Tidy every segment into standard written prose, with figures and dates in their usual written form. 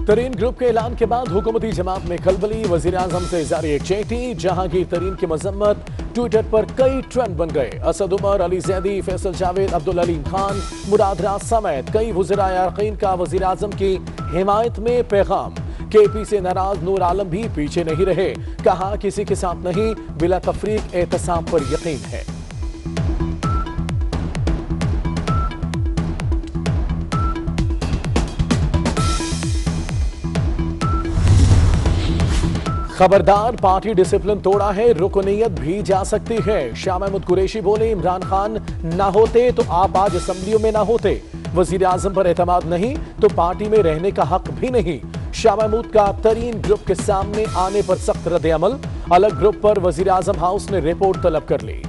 तरीन ग्रुप के ऐलान के बाद हुकूमती जमात में खलबली, वजीर आजम से इज़हार यकजहती। जहांगीर तरीन की मजम्मत ट्विटर पर कई ट्रेंड बन गए। असद उमर, अली जैदी, फैसल जावेद, अब्दुल अलीम खान, मुराद राज समेत कई वज़ीराए यकीन का वजीर आजम की हिमायत में पैगाम। केपी से नाराज नूर आलम भी पीछे नहीं रहे, कहा किसी के साथ नहीं, बिला तफरीक एहतसाब पर यकीन है। खबरदार, पार्टी डिसिप्लिन तोड़ा है, रुकनीयत भी जा सकती है। शाह महमूद कुरैशी बोले, इमरान खान ना होते तो आप आज असेंबलियों में ना होते। वजीर आजम पर एतमाद नहीं तो पार्टी में रहने का हक भी नहीं। शाह महमूद का तरीन ग्रुप के सामने आने पर सख्त रद्द-ए-अमल। अलग ग्रुप पर वजीर आजम हाउस ने रिपोर्ट तलब कर ली।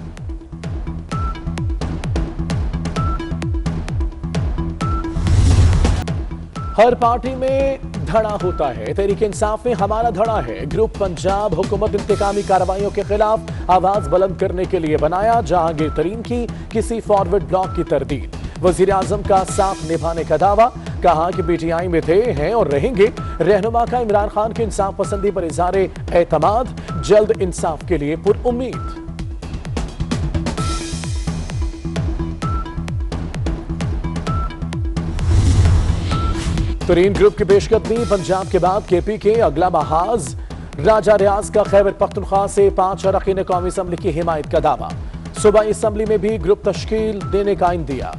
हर पार्टी में धड़ा होता है, तहरीक इंसाफ में हमारा धड़ा है। ग्रुप पंजाब हुकूमत इंतकामी कार्रवाइयों के खिलाफ आवाज बुलंद करने के लिए बनाया। जहांगीर तरीन की किसी फॉरवर्ड ब्लॉक की तरदीद। वजीर आजम का साथ निभाने का दावा, कहा कि पीटीआई में थे, हैं और रहेंगे। रहनुमा का इमरान खान की इंसाफ पसंदी पर इज़हार एतमाद, जल्द इंसाफ के लिए पुरुम्मीद। तरीन ग्रुप की पेशकदमी, पंजाब के बाद केपी के अगला महाज। राजा रियाज का खैबर पख्तूनख्वा से 5 अरकान कौमी असम्बली की हिमायत का दावा। सूबाई असम्बली में भी ग्रुप तश्कील देने का इंदिया।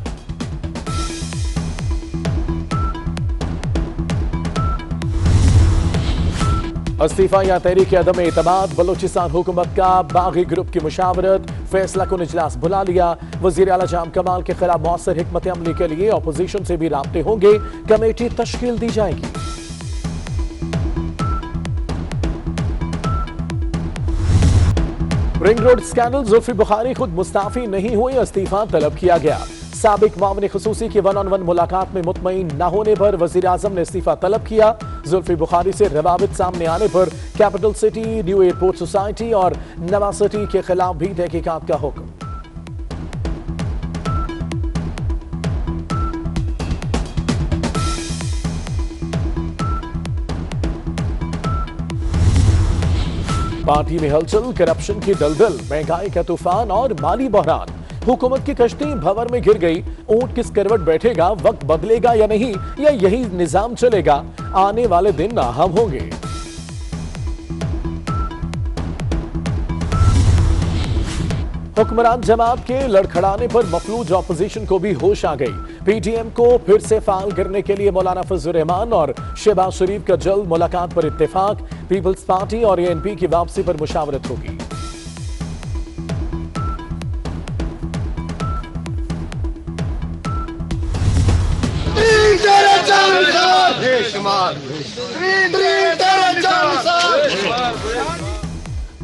इस्तीफा या तहरीक अदम एतमाद, बलोचिस्तान हुकूमत का बागी ग्रुप की मुशावरत, फैसला कुन इजलास बुला लिया। वजीर आला जाम कमाल के खिलाफ मौसर हिकमत अमली के लिए अपोजिशन से भी राब्ते होंगे, कमेटी तश्कील दी जाएगी। Ring road scandal, Zulfi Bukhari खुद मुस्ताफी नहीं हुई, इस्तीफा तलब किया गया। साबिक मामले खुसूसी की 1-on-1 मुलाकात में मुतमईन न होने पर वजीर आजम ने इस्तीफा तलब किया। जुल्फी बुखारी से रवाबित सामने आने पर capital city, new airport society और नवा सिटी के खिलाफ भी तहकीकात का हुक्म। पार्टी में हलचल, करप्शन की दलदल, महंगाई का तूफान और माली बहरान। हुकूमत की कश्ती भंवर में गिर गई। ऊंट किस करवट बैठेगा, वक्त बदलेगा या नहीं, या यही निजाम चलेगा, आने वाले दिन अहम होंगे। हुक्मरान जमात के लड़खड़ाने पर मफलूज ऑपोजिशन को भी होश आ गई। पीटीएम को फिर से फाल करने के लिए मौलाना फजल रहमान और शहबाज शरीफ का जल्द मुलाकात पर इत्तेफाक। पीपल्स पार्टी और एएनपी की वापसी पर मुशावरत होगी।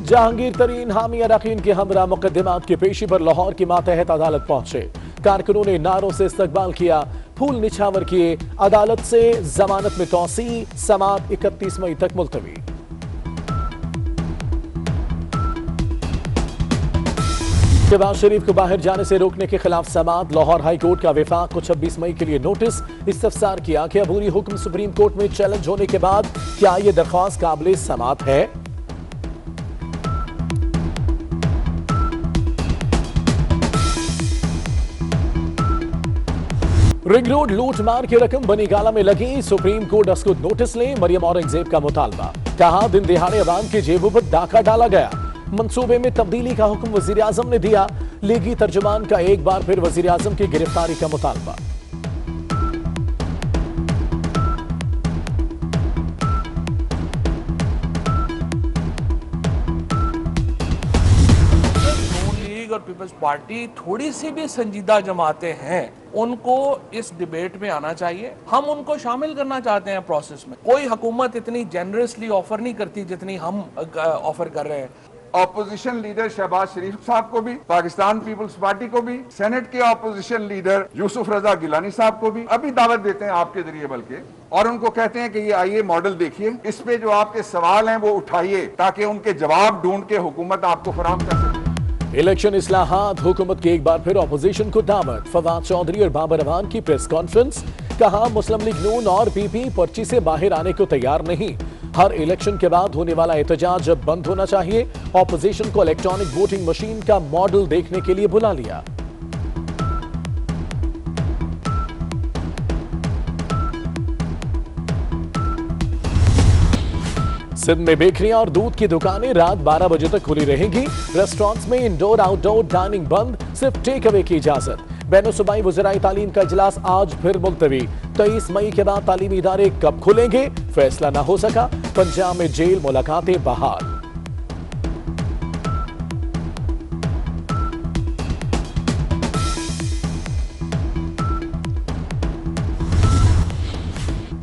जहांगीर तरीन हामी अरकान के हमरा मुकदमात की पेशी पर लाहौर की मातहत अदालत पहुंचे। कारकुनों ने नारों से इस्तकबाल किया, फूल निछावर किए। अदालत से जमानत में तौसी, समाअत 31 मई तक मुलतवी। शहबाज शरीफ को बाहर जाने से रोकने के खिलाफ समाअत। लाहौर हाई कोर्ट का वफाक को 26 मई के लिए नोटिस। इस्तफसार किया कि अबूरी हुक्म सुप्रीम कोर्ट में चैलेंज होने के बाद क्या यह दरख्वास्त काबिल समाअत है। रिंग रोड लूट मार की रकम बनीगाला में लगी। सुप्रीम कोर्ट उसको नोटिस ले, मरियम औरंगजेब का मुतालबा। कहा दिन दिहाड़े अवाम की जेबों पर डाका डाला गया। मंसूबे में तब्दीली का हुक्म वजीर आजम ने दिया। लीगी तर्जुमान का एक बार फिर वजीर आजम की गिरफ्तारी का मुतालबा। और पीपल्स पार्टी थोड़ी सी भी संजीदा जमाते हैं, उनको इस डिबेट में आना चाहिए। हम उनको शामिल करना चाहते हैं प्रोसेस में। कोई हुकूमत इतनी जेनरसली ऑफर नहीं करती जितनी हम ऑफर कर रहे हैं। ऑपोजिशन लीडर शहबाज शरीफ साहब को भी, पाकिस्तान पीपल्स पार्टी को भी, सेनेट के ऑपोजिशन लीडर यूसुफ रजा गिलानी साहब को भी अभी दावत देते हैं आपके जरिए, बल्कि और उनको कहते हैं कि ये आइए मॉडल देखिए, इस पे जो आपके सवाल हैं वो उठाइए ताकि उनके जवाब ढूंढ के हुकूमत आपको फराहम कर सके। इलेक्शन इस्लाहात, हुकूमत की एक बार फिर ऑपोजिशन को दावत। फवाद चौधरी और बाबर अवान की प्रेस कॉन्फ्रेंस। कहा मुस्लिम लीग नून और पीपी पर्ची से बाहर आने को तैयार नहीं। हर इलेक्शन के बाद होने वाला एहतजाज अब बंद होना चाहिए। ऑपोजिशन को इलेक्ट्रॉनिक वोटिंग मशीन का मॉडल देखने के लिए बुला लिया। सिंध में बेकरियां और दूध की दुकानें रात 12 बजे तक खुली रहेंगी। रेस्टोरेंट्स में इंडोर आउटडोर डाइनिंग बंद, सिर्फ टेक अवे की इजाजत। बैनो सूबाई वज़ीराए तालीम का इजलास आज फिर मुलतवी। 23 मई के बाद तालीमी इदारे कब खुलेंगे, फैसला न हो सका। पंजाब में जेल मुलाकातें बहाल।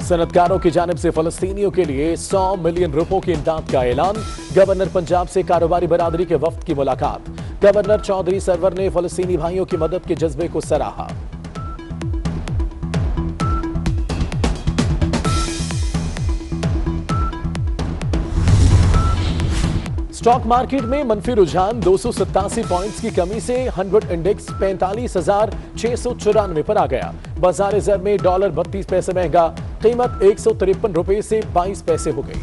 सनतकारों की जानिब से फलस्तीनियों के लिए 100 मिलियन रुपयों की इमदाद का ऐलान। गवर्नर पंजाब से कारोबारी बरादरी के वफ्द की मुलाकात। गवर्नर चौधरी सरवर ने फलस्तीनी भाइयों की मदद के जज्बे को सराहा। स्टॉक मार्केट में मनफी रुझान 287 पॉइंट्स की कमी से 100 इंडेक्स 45,694 पर आ गया। बाजार ज़र में डॉलर 32 पैसे महंगा, कीमत 153 रुपए से 22 पैसे हो गई।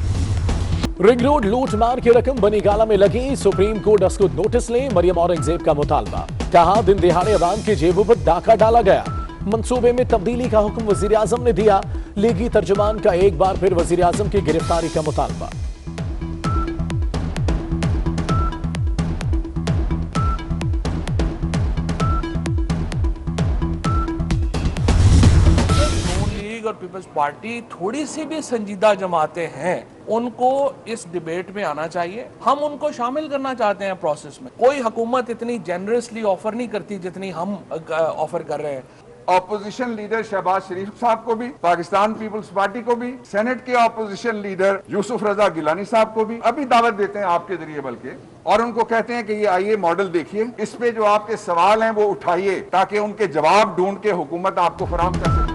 रिंग रोड लूट मार की रकम बनी गाला में लगी। सुप्रीम कोर्ट उसको नोटिस ले, मरियम औरंगजेब का मुतालबा। कहा दिन दिहाड़े अवाम की जेबों पर डाका डाला गया। मंसूबे में तब्दीली का हुक्म वजीर आजम ने दिया। लीगी तर्जुमान का एक बार फिर वजीर आजम की गिरफ्तारी का मुतालबा। और पीपल्स पार्टी थोड़ी सी भी संजीदा जमाते हैं, उनको इस डिबेट में आना चाहिए। हम उनको शामिल करना चाहते हैं प्रोसेस में। कोई हुकूमत इतनी जेनरसली ऑफर नहीं करती जितनी हम ऑफर कर रहे हैं। ऑपोजिशन लीडर शहबाज शरीफ साहब को भी, पाकिस्तान पीपल्स पार्टी को भी, सेनेट के ऑपोजिशन लीडर यूसुफ रजा गिलानी साहब को भी अभी दावत देते हैं आपके जरिए बल्कि, और उनको कहते हैं कि ये आइए मॉडल देखिए, इस पे जो आपके सवाल हैं वो उठाइए ताकि उनके जवाब ढूंढ के हुकूमत आपको फराहम कर सके।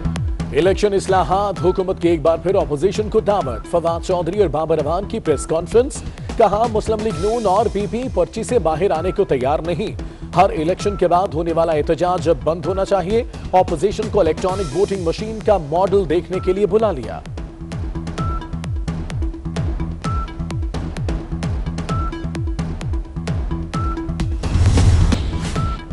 इलेक्शन इस्लाहात, हुकूमत की एक बार फिर ऑपोजिशन को दावत। फवाद चौधरी और बाबर अवान की प्रेस कॉन्फ्रेंस। कहा मुस्लिम लीग नून और पीपी पर्ची से बाहर आने को तैयार नहीं। हर इलेक्शन के बाद होने वाला एहतजाज अब बंद होना चाहिए। ऑपोजिशन को इलेक्ट्रॉनिक वोटिंग मशीन का मॉडल देखने के लिए बुला लिया।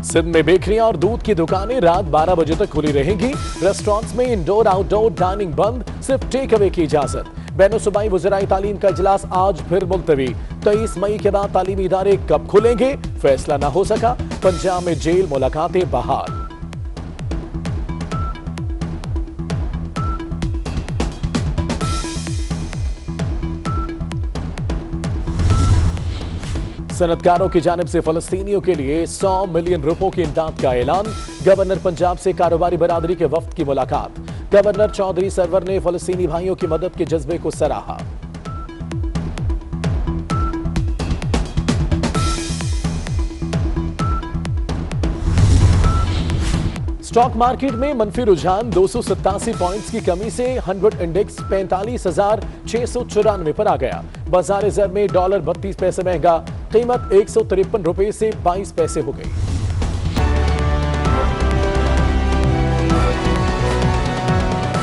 सिंध में बेकरियां और दूध की दुकानें रात 12 बजे तक खुली रहेंगी। रेस्टोरेंट्स में इंडोर आउटडोर डाइनिंग बंद, सिर्फ टेक अवे की इजाजत। बैनो सूबाई वज़ीराए तालीम का इजलास आज फिर मुलतवी। 23 मई के बाद तालीमी इदारे कब खुलेंगे, फैसला न हो सका। पंजाब में जेल मुलाकातें बहाल। सनतकारों की जानिब से फलस्तीनियों के लिए 100 मिलियन रुपयों की इमदाद का ऐलान। गवर्नर पंजाब से कारोबारी बरादरी के वफ्द की मुलाकात। गवर्नर चौधरी सरवर ने फलस्तीनी भाइयों की मदद के जज्बे को सराहा। स्टॉक मार्केट में मनफी रुझान 287 पॉइंट्स की कमी से 100 इंडेक्स 45,694 पर आ गया। बाजार ज़र में डॉलर 32 पैसे महंगा, कीमत 153 रुपए से 22 पैसे हो गई।